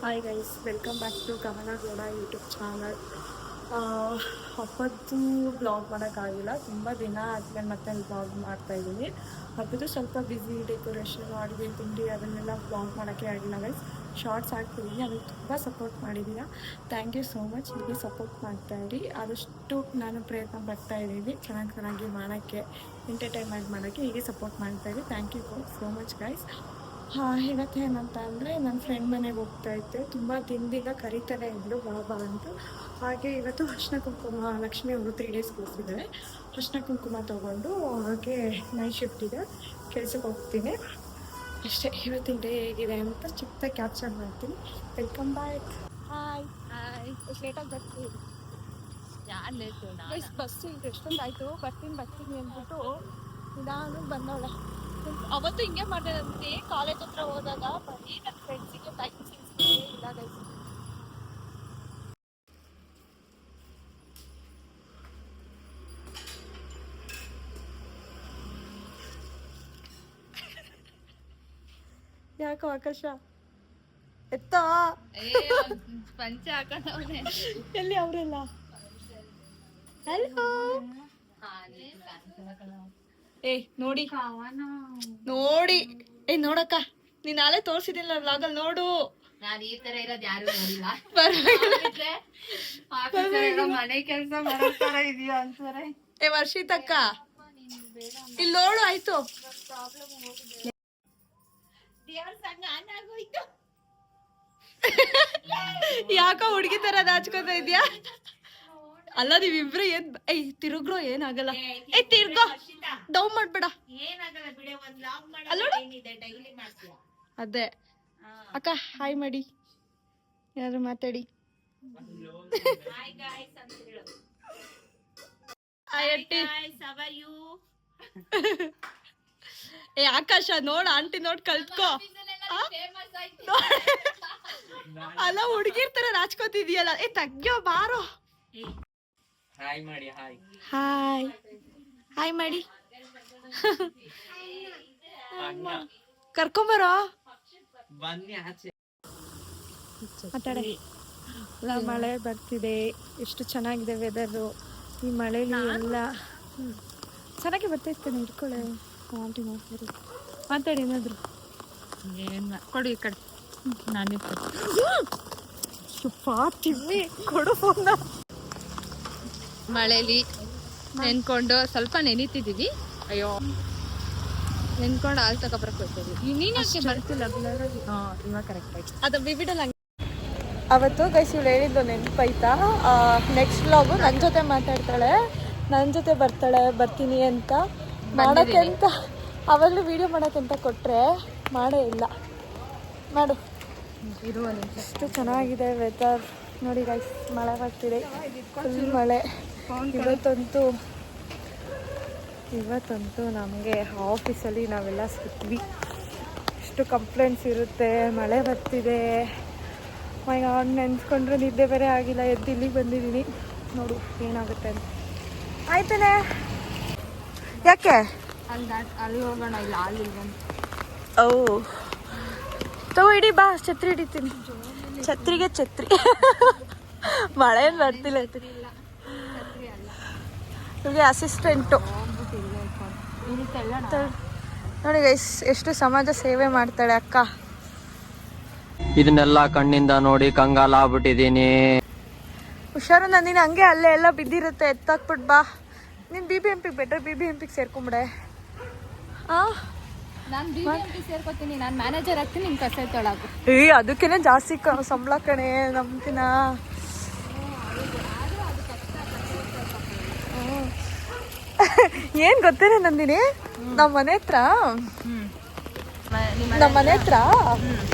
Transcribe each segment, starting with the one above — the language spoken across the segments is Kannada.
Hi guys, welcome back to Kamalagowda YouTube channel. ಹಬ್ಬದ್ದು ಬ್ಲಾಗ್ ಮಾಡೋಕ್ಕಾಗಿಲ್ಲ, ತುಂಬ ದಿನ ಆದಮೇಲೆ ಮತ್ತೆ ಬ್ಲಾಗ್ ಮಾಡ್ತಾಯಿದ್ದೀನಿ. ಹಬ್ಬದ್ದು ಸ್ವಲ್ಪ ಬ್ಯುಸಿ, ಡೆಕೋರೇಷನ್, ಅಡುಗೆ ತಿಂಡಿ ಅದನ್ನೆಲ್ಲ ಬ್ಲಾಗ್ ಮಾಡೋಕ್ಕೆ ಆಗಿಲ್ಲ ಗೈಸ್. ಶಾರ್ಟ್ಸ್ ಹಾಕ್ತಿದ್ದೀನಿ, ಅದಕ್ಕೆ ತುಂಬ ಸಪೋರ್ಟ್ ಮಾಡಿದ್ದೀರಾ. Thank you so much. ಹೀಗೆ ಸಪೋರ್ಟ್ ಮಾಡ್ತಾಯಿರಿ. ಆದಷ್ಟು ನಾನು ಪ್ರಯತ್ನ ಪಡ್ತಾಯಿದ್ದೀನಿ ಚೆನ್ನಾಗಿ ಮಾಡೋಕ್ಕೆ, ಎಂಟರ್ಟೈನ್ಮೆಂಟ್ ಮಾಡೋಕ್ಕೆ. ಹೀಗೆ ಸಪೋರ್ಟ್ ಮಾಡ್ತಾಯಿರಿ. Thank you so much guys. ಇವತ್ತು ಏನಂತ ಅಂದರೆ ನನ್ನ ಫ್ರೆಂಡ್ ಮನೆಗೆ ಹೋಗ್ತಾಯಿದ್ದೆ. ತುಂಬ ದಿನದಿಂದ ಕರೀತಾನೆ ಇದ್ದರು ಬಾಬಾ ಅಂತ. ಹಾಗೆ ಇವತ್ತು ಅರಿಶಿನ ಕುಂಕುಮ, ಲಕ್ಷ್ಮಿ ಅವರು 3 ಡೇಸ್ ಕೂರಿಸಿದ್ದಾರೆ. ಅರಿಶಿನ ಕುಂಕುಮ ತೊಗೊಂಡು ಹಾಗೆ ನೈಟ್ ಶಿಫ್ಟ್ ಇದೆ, ಕೆಲ್ಸಕ್ಕೆ ಹೋಗ್ತೀನಿ ಅಷ್ಟೇ. ಇವತ್ತಿನ ಡೇ ಹೇಗಿದೆ ಅಂತ ಚಿಕ್ಕದಾಗಿ ಕ್ಯಾಪ್ಚರ್ ಮಾಡ್ತೀನಿ. Welcome back. Hi hi. ಲೇಟಾಗಿ ಬರ್ತೀನಿ. ಯಾರು ಲೇಟು? ಬಸ್ ಇಲ್ಲ, ಎಷ್ಟೊಂದು ಆಯಿತು. ಬರ್ತೀನಿ ಅಂದ್ಬಿಟ್ಟು ನಿಧಾನ ಬಂದವಳೆ. ಅವತ್ತು ಹಿಂಗೆ ಮಾಡಿದಂತೆ ಕಾಲೇಜ್ ಹತ್ರ ಹೋದಾಗ ಬರೀ ನನ್ನ ಫ್ರೆಂಡ್ಸಿಗೆ ಟೈಮ್ ಸಿಗ್ತೇ ಇಲ್ಲ ಗೈಸ್. ಯಾಕೋ ಆಕಾಶ ಎತ್ತ ಪಂಚ ಹಾಕೊಂಡವನೆ. ಎಲ್ಲಿ ಅವರೆಲ್ಲ? ಹಲೋ. ನೋಡಿ ನೋಡಕ್ಕ, ನೀನ್ ನಾಳೆ ತೋರ್ಸಿದಿಲ್ಲ ವ್ಲಾಗಲ್ಲಿ, ನೋಡು. ನಾನು ಈ ತರ ಇರೋದು ಯಾರು ನೋಡಿಲ್ಲ. ಮನೆ ಕೆಲಸ ಮಾಡೋ ತರ ಇದೆಯಾ ಅಂತಾರೆ. ವರ್ಷಿತಕ್ಕ ಇಲ್ಲಿ ನೋಡು. ಆಯ್ತು, ಯಾಕೋ ಹುಡುಗಿ ತರ ನಾಚ್ಕೋತಾ ಇದ್ಯಾ? ಅಲ್ಲ ನೀವಿಬ್ರು ಏನ್ ತಿರುಗ್ರೋ ಏನಾಗಲ್ಲ. ತಿರ್ಗೋ, ಡೌನ್ ಮಾಡ್ಬೇಡ. ಅದೇ ಅಕ್ಕ, ಹಾಯ್ ಮಾಡಿ, ಯಾರು ಮಾತಾಡಿ. ಆಕಾಶ ನೋಡ್, ಆಂಟಿ ನೋಡ್ ಕಲ್ತ್ಕೋ. ಅಲ್ಲ ಹುಡುಗಿರ್ತರ ನಾಚ್ಕೋತಿದ್ಯಲ್ಲ. ತಗ್ಯೋ ಬಾರೋ. ಹಾಯ್ ಮಾಡಿ. ಕರ್ಕೊಂಬರೋ. ಮಾತಾಡೆ. ಮಳೆ ಬರ್ತಿದೆ, ಎಷ್ಟು ಚೆನ್ನಾಗಿದೆ ವೆದರು. ಈ ಮಳೆಲಿ ಎಲ್ಲ ಚೆನ್ನಾಗಿ ಬರ್ತಾಯಿರ್ತಾನೆ. ಇಟ್ಕೊಳ್ಳೆ ಆಂಟಿ ಮಾಡ್ತಾರೆ. ಮಾತಾಡಿ ಏನಾದ್ರು. ಏನು ಕೊಡು ಈ ಕಡೆ. ನಾನೇ ತಿಮ್ಮಿ ಕೊಡು ಫೋನ್ನ. ಮಳೇಲಿ ನೆನ್ಕೊಂಡು ಸ್ವಲ್ಪ ನೆನಿತಿದೀವಿ. ಅಯ್ಯೋ, ನೆನ್ಕೊಂಡು ಹಾಲು ತಗೊಬರಕ್ ಹೋಗ್ತೀವಿ. ನೀನು ಯಾಕೆ ಬರ್ತಿಲ್ಲ? ಇವಾಗ ಕರೆಕ್ಟ್ ಆಯ್ತು. ಅದು ಬಿಬಿಡಲ್ಲ. ಅವತ್ತು ಗೈಸ್ ಇವ್ಳು ಹೇಳಿದ್ದು ನೆನಪಾಯ್ತಾ? ನೆಕ್ಸ್ಟ್ ವ್ಲಾಗು ನನ್ನ ಜೊತೆ ಮಾತಾಡ್ತಾಳೆ, ನನ್ನ ಜೊತೆ ಬರ್ತೀನಿ ಅಂತ ಮಾಡೋಕ್ಕೆ ಅಂತ. ಅವಾಗಲೂ ವಿಡಿಯೋ ಮಾಡೋಕ್ಕಂತ ಕೊಟ್ಟರೆ ಮಾಡೇ ಇಲ್ಲ. ಮಾಡು. ಎಷ್ಟು ಚೆನ್ನಾಗಿದೆ ವೆದರ್ ನೋಡಿ ಗೈಸ್. ಮಳೆ ಬರ್ತಿದೆ, ಫುಲ್ ಮಳೆ. ಇವತ್ತಂತೂ ನಮಗೆ ಆಫೀಸಲ್ಲಿ ನಾವೆಲ್ಲ ಸಿಕ್ವಿ. ಎಷ್ಟು ಕಂಪ್ಲೇಂಟ್ಸ್ ಇರುತ್ತೆ. ಮಳೆ ಬರ್ತಿದೆ. ಮೈ ಗಾಡ್, ನೆನ್ಸ್ಕೊಂಡ್ರೆ ನಿದ್ದೆ ಬೇರೆ ಆಗಿಲ್ಲ. ಎದ್ದು ಇಲ್ಲಿಗೆ ಬಂದಿದ್ದೀನಿ. ನೋಡು ಏನಾಗುತ್ತೆ ಅಂತ. ಆಯ್ತಾನೆ. ಯಾಕೆ ಅಲ್ಲಿ ಹೋಗೋಣ? ಇಲ್ಲ, ಅಲ್ಲಿ ತಗೋ ಇಡಿ ಬಾ. ಛತ್ರಿ ಹಿಡಿತೀನಿ. ಛತ್ರಿಗೆ ಮಳೆ ಏನು ಬರ್ತಿಲ್ಲ. ಇವ್ರಿಗೆ ಅಸಿಸ್ಟೆಂಟು ನೋಡಿ ಗೈಸ್, ಎಷ್ಟು ಸಮಾಜ ಸೇವೆ ಮಾಡ್ತಾಳೆ ಅಕ್ಕ. ಇದನ್ನೆಲ್ಲ ಕಣ್ಣಿಂದ ನೋಡಿ ಕಂಗಾಲಾಗ್ಬಿಟ್ಟಿದೀನಿ. ಹುಷಾರು ನಂದಿನಿ, ಹಂಗೆ ಅಲ್ಲೇ ಎಲ್ಲ ಬಿದ್ದಿರುತ್ತೆ. ಎತ್ತಾಕ್ಬಿಟ್ಟು ಬಾ. ನೀನು BBMP ಬೆಟರ್, BBMPಗೆ ಸೇರ್ಕೊಂಬಿಡೆ. ನಾನು BBMP ಸೇರ್ಕೊತೀನಿ. ನಾನು ಮ್ಯಾನೇಜರ್ ಆಗ್ತೀನಿ, ನಿಮ್ಗೆ ಕಸ ತೊಳಾಕು. ಅದಕ್ಕೇನೆ ಜಾಸ್ತಿ ಸಂಬಳ ಕಣೆ ನಮ್ಗಿನ. ಏನು ಗೊತ್ತೇನೆ ನಂದಿನಿ, ನಮ್ಮ ಮನೆ ಹತ್ರ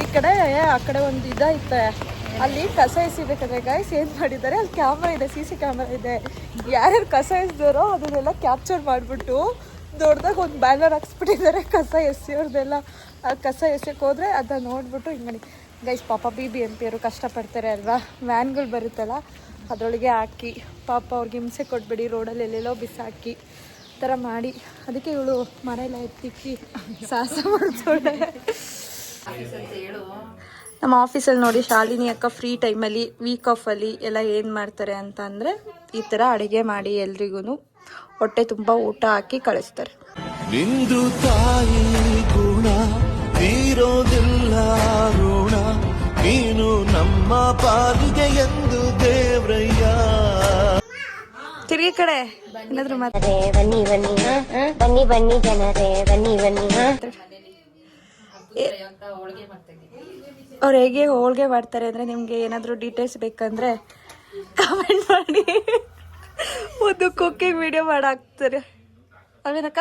ಈ ಕಡೆ ಆ ಕಡೆ ಒಂದು ಇದೈತೆ. ಅಲ್ಲಿ ಕಸ ಎಸಿಬೇಕಾದ್ರೆ ಗೈಸ್ ಏನು ಮಾಡಿದ್ದಾರೆ, ಅಲ್ಲಿ ಕ್ಯಾಮ್ರಾ ಇದೆ, CC ಕ್ಯಾಮ್ರಾ ಇದೆ. ಯಾರ್ಯಾರು ಕಸ ಎಸ್ದಾರೋ ಅದನ್ನೆಲ್ಲ ಕ್ಯಾಪ್ಚರ್ ಮಾಡಿಬಿಟ್ಟು ದೊಡ್ಡದಾಗ ಒಂದು ಬ್ಯಾನರ್ ಹಾಕ್ಸ್ಬಿಟ್ಟಿದ್ದಾರೆ. ಕಸ ಎಸೆಯೋರ್ದೆಲ್ಲ. ಕಸ ಎಸೆಯೋಕೆ ಹೋದರೆ ಅದನ್ನ ನೋಡ್ಬಿಟ್ಟು ಹಿಂಗೆ ಮಾಡಿ ಗೈಸ್. ಪಾಪ BBMP ಅವರು ಕಷ್ಟಪಡ್ತಾರೆ ಅಲ್ವಾ. ವ್ಯಾನ್ಗಳು ಬರುತ್ತಲ್ಲ, ಅದರೊಳಗೆ ಹಾಕಿ ಪಾಪ ಅವ್ರಿಗೆ ಹಿಂಸೆ ಕೊಟ್ಬಿಡಿ, ರೋಡಲ್ಲಿ ಎಲ್ಲೆಲ್ಲೋ ಬಿಸಾಕಿ ಥರ ಮಾಡಿ. ಅದಕ್ಕೆ ಇವಳು ಮನೆಯೆಲ್ಲ ಎತ್ತಿಕ್ಕಿ ಸಾಹಸ ಮಾಡ್ತಾಳೆ. ನಮ್ಮ ಆಫೀಸಲ್ಲಿ ನೋಡಿ ಶಾಲಿನಿ ಅಕ್ಕ ಫ್ರೀ ಟೈಮಲ್ಲಿ ವೀಕ್ ಆಫಲ್ಲಿ ಎಲ್ಲ ಏನು ಮಾಡ್ತಾರೆ ಅಂತ ಅಂದರೆ ಈ ಥರ ಅಡುಗೆ ಮಾಡಿ ಎಲ್ರಿಗೂ ಹೊಟ್ಟೆ ತುಂಬ ಊಟ ಹಾಕಿ ಕಳಿಸ್ತಾರೆ. ನಿಂದು ತಾಯಿ ಗುಣ ತೀರೋದಿಲ್ಲ ಋಣ ನೀನು ನಮ್ಮ ಪಾಲಿಗೆ ಎಂದು ದೇವ್ರಯ್ಯ. ತಿರುಗಿ ಕಡೆ ಏನಾದ್ರು ಬನ್ನಿ ಬನ್ನಿ ಬನ್ನಿ ಬನ್ನಿ ಜನರೇ ಬನ್ನಿ ಬನ್ನಿ. ಅವ್ರು ಹೇಗೆ ಹೋಳಿಗೆ ಮಾಡ್ತಾರೆ ಅಂದರೆ ನಿಮಗೆ ಏನಾದರೂ ಡೀಟೇಲ್ಸ್ ಬೇಕಂದರೆ ಕಮೆಂಟ್ ಮಾಡಿ. ಒಂದು ಕುಕ್ಕಿಂಗ್ ವಿಡಿಯೋ ಮಾಡಾಕ್ತಾರೆ ಅವೇನಕ್ಕ?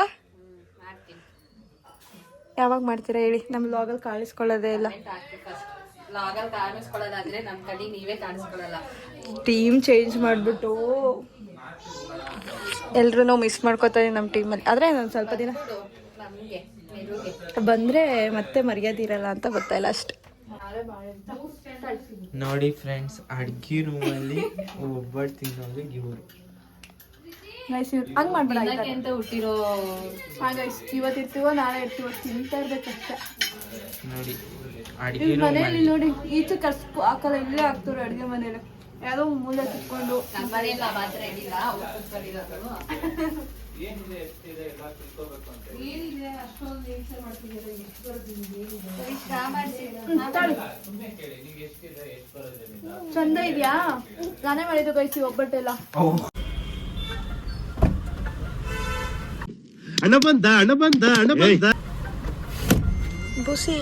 ಯಾವಾಗ ಮಾಡ್ತೀರಾ ಹೇಳಿ, ನಮ್ಮ ವ್ಲಾಗಲ್ಲಿ ಕಾಣಿಸ್ಕೊಳ್ಳೋದೇ ಇಲ್ಲ. ಟೀಮ್ ಚೇಂಜ್ ಮಾಡಿಬಿಟ್ಟು ಎಲ್ರೂ ಮಿಸ್ ಮಾಡ್ಕೋತಾರೆ ನಮ್ಮ ಟೀಮಲ್ಲಿ. ಆದರೆ ನಾನು ಸ್ವಲ್ಪ ದಿನ ಬಂದರೆ ಮತ್ತೆ ಮರ್ಯಾದಿರಲ್ಲ ಅಂತ ಗೊತ್ತಾಯಿಲ್ಲ ಅಷ್ಟೆ. ನೋಡಿ ಫ್ರೆಂಡ್ಸ್, ಅಡ್ಗೆ ರೂಮಲ್ಲಿ ಒಬ್ಬಟ್ಟು ತಿನ್ನೋದು ಇವರು. ಹಂಗೆ ಮಾಡ್ಬೇಡ ಅಂತ ಹುಟ್ಟಿರೋ ಇವತ್ತು ಇರ್ತೀವೋ ನಾಳೆ ಇರ್ತೀವೋ ತಿಂತಾ ಇರ್ಬೇಕಷ್ಟೆ. ನೋಡಿ ಅಡ್ಗೆ ಮನೇಲಿ ನೋಡಿ ಈಚೆ ಕರ್ಸ್ಕೊ ಹಾಕಲ್ಲ, ಇಲ್ಲೇ ಹಾಕ್ತಾರೆ ಅಡುಗೆ ಮನೇಲಿ. ಯಾವುದೋ ಮೂಲೆ ಕುತ್ಕೊಂಡು ಚಂದ ಇದೆಯಾ? ನಾನೇ ಮಾಡಿದ್ದು ಕೈಸಿ ಒಬ್ಬಟ್ಟೆಲ್ಲ. ಹಣ ಬಂದ ಬುಸಿ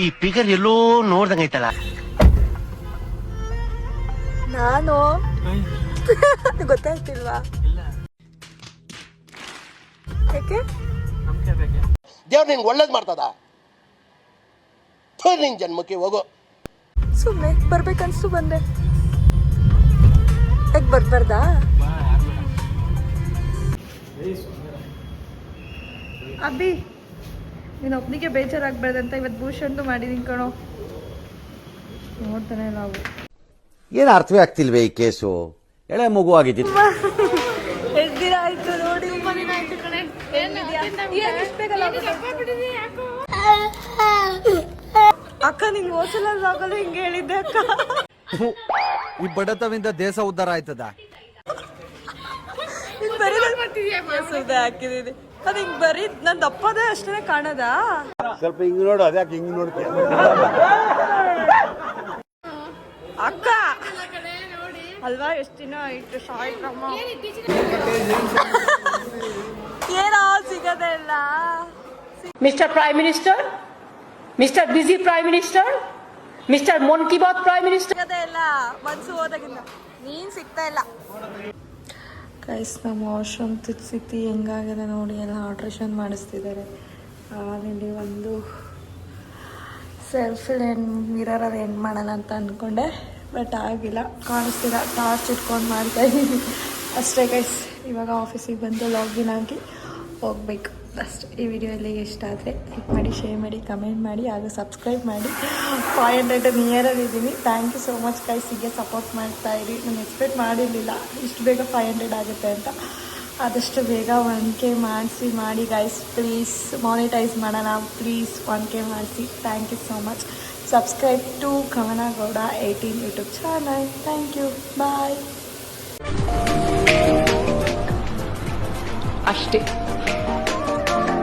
ಈ ಪಿಗರ್ ಎಲ್ಲೋ ನೋಡ್ದಂಗೈತಲ್ಲ. ನಾನು ಗೊತ್ತಾಗ್ತಿಲ್ವಾ? ಯಾಕೆ ದೇವ್ರು ನಿಂಗೆ ಒಳ್ಳೇದ್ ಮಾಡ್ತದ? ನಿನ್ ಜನ್ಮಕ್ಕೆ ಹೋಗೋ. ಸುಮ್ಮನೆ ಬರ್ಬೇಕನ್ಸ್ತು ಬಂದೆ. ಯಾಕೆ ಬರ್ಬಾರ್ದಾ? ಅಬ್ಬಿ ನೀನು ಒಬ್ಬನಿಗೆ ಬೇಜಾರಾಗ್ಬಾರ್ದಂತ ಇವತ್ತು ಭೂಷಣ್ದು ಮಾಡಿದೀನಿ ಕಣೋ. ನೋಡ್ತಾನೆ ನಾವು ಏನು ಅರ್ಥವೇ ಆಗ್ತಿಲ್ವೇ ಈ ಕೇಸು? ಎಳೆ ಮಗು ಆಗಿದ್ದೀನಿ. ಎಷ್ಟು ದಿನ ಆಯ್ತು ನೋಡಿ. ಅಕ್ಕ ನಿಂಗೆ ಹೋಸಲ ಆಗಲ್ಲ ಹಿಂಗೆ ಹೇಳಿದ್ದೆ ಅಕ್ಕ. ಈ ಬಡತವಿಂದ ದೇಶ ಉದ್ಧಾರ ಆಯ್ತದ? ಹಾಕಿದೀನಿ ಅದು ಹಿಂಗ್ ಬರೀ ನನ್ ದಪ್ಪದೇ ಅಷ್ಟೇ ಕಾಣದ. ಸ್ವಲ್ಪ ಹಿಂಗ್ ನೋಡು, ಅದ್ಯಾಕೆ ಹಿಂಗ್ ನೋಡ್ತೀಯ? ಅಕ್ಕ ಅಲ್ವಾ ಎಷ್ಟು ದಿನ ಆಯ್ತು ಸಾಯ್ತಮ್ಮ. ಏನೋ ಸಿಗದೆ ಇಲ್ಲ. ಮಿಸ್ಟರ್ ಪ್ರೈಮ್ ಮಿನಿಸ್ಟರ್, ಮಿಸ್ಟರ್ ಬಿಸಿ ಪ್ರೈಮ್ ಮಿನಿಸ್ಟರ್, ಮಿಸ್ಟರ್ ಮನ್ ಕಿ ಬಾತ್ ಪ್ರೈಮ್ ಮಿನಿಸ್ಟರ್. ಸಿಗದೆ ಇಲ್ಲ, ಮನ್ಸು ಹೋದಾಗಿಂದ ನೀನ್ ಸಿಗ್ತಾ ಇಲ್ಲ. ಗೈಸ್ ನಮ್ಮ ವಾಶ್ರೂಮ್ ಸ್ಥಿತಿ ಹೆಂಗಾಗಿದೆ ನೋಡಿ. ಎಲ್ಲ ಆಲ್ಟ್ರೇಷನ್ ಮಾಡಿಸ್ತಿದ್ದಾರೆ. ಆಮೇಲೆ ಒಂದು ಸೆಲ್ಫಲ್ಲಿ ಮಿರರಲ್ಲಿ ಎಂಡ್ ಮಾಡೋಣ ಅಂತ ಅಂದ್ಕೊಂಡೆ, ಬಟ್ ಆಗಿಲ್ಲ, ಕಾಣಿಸ್ತಿಲ್ಲ. ಟಾರ್ಚ್ ಇಟ್ಕೊಂಡು ಮಾಡ್ತಾಯಿದ್ದೀನಿ ಅಷ್ಟೇ ಗೈಸ್. ಇವಾಗ ಆಫೀಸಿಗೆ ಬಂದು ಲಾಗಿನ್ ಆಗಿ ಹೋಗ್ಬೇಕು ಅಷ್ಟೇ. ಈ ವಿಡಿಯೋ ಎಲ್ಲಿಗೆ ಇಷ್ಟ ಆದರೆ ಲೈಕ್ ಮಾಡಿ, ಶೇರ್ ಮಾಡಿ, ಕಮೆಂಟ್ ಮಾಡಿ, ಹಾಗೂ ಸಬ್ಸ್ಕ್ರೈಬ್ ಮಾಡಿ. 500 ನಿಯರಲ್ಲಿ ಇದ್ದೀನಿ. Thank you so much guys. ಹೀಗೆ ಸಪೋರ್ಟ್ ಮಾಡ್ತಾಯಿರಿ. ನಾನು ಎಕ್ಸ್ಪೆಕ್ಟ್ ಮಾಡಿರಲಿಲ್ಲ ಇಷ್ಟು ಬೇಗ 500 ಆಗುತ್ತೆ ಅಂತ. ಆದಷ್ಟು ಬೇಗ 1K ಮಾಡಿ ಗೈಸ್ ಪ್ಲೀಸ್. ಮಾನಿಟೈಸ್ ಮಾಡೋಣ ಪ್ಲೀಸ್. 1K ಮಾಡಿಸಿ. Thank you so much. Subscribe to Kavanagowda 18 YouTube channel. Thank you, bye. ಅಷ್ಟೇ.